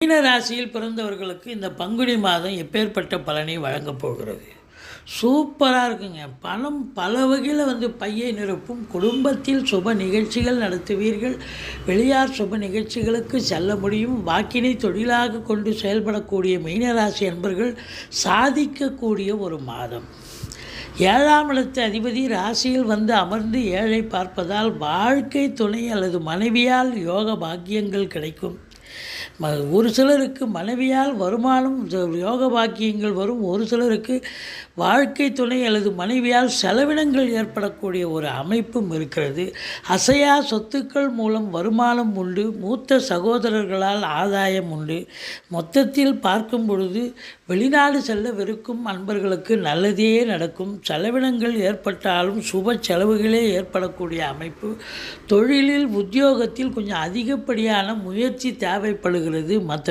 மீன ராசியில் பிறந்தவர்களுக்கு இந்த பங்குனி மாதம் எப்பேற்பட்ட பலனை வழங்கப் போகிறது? சூப்பராக இருக்குங்க. பணம் பல வகையில் பையை நிரப்பும். குடும்பத்தில் சுப நிகழ்ச்சிகள் நடத்துவீர்கள். வெளியார் சுப நிகழ்ச்சிகளுக்கு செல்ல முடியும். வாக்கினை தொழிலாக கொண்டு செயல்படக்கூடிய மீனராசி அன்பர்கள் சாதிக்கக்கூடிய ஒரு மாதம். 7ஆம் இடத்து அதிபதி ராசியில் அமர்ந்து ஏழை பார்ப்பதால் வாழ்க்கை துணை அல்லது மனைவியால் யோக பாக்கியங்கள் கிடைக்கும். ஒரு சிலருக்கு மனைவியால் வருமானம் யோக பாக்கியங்கள் வரும். ஒரு சிலருக்கு வாழ்க்கை துணை அல்லது மனைவியால் செலவினங்கள் ஏற்படக்கூடிய ஒரு அமைப்பும் இருக்கிறது. அசையா சொத்துக்கள் மூலம் வருமானம் உண்டு. மூத்த சகோதரர்களால் ஆதாயம் உண்டு. மொத்தத்தில் பார்க்கும் பொழுது வெளிநாடு செல்லவிருக்கும் அன்பர்களுக்கு நல்லதே நடக்கும். செலவினங்கள் ஏற்பட்டாலும் சுப செலவுகளே ஏற்படக்கூடிய அமைப்பு. தொழிலில் உத்தியோகத்தில் கொஞ்சம் அதிகப்படியான முயற்சி தேவைப்படுகிறது. மற்ற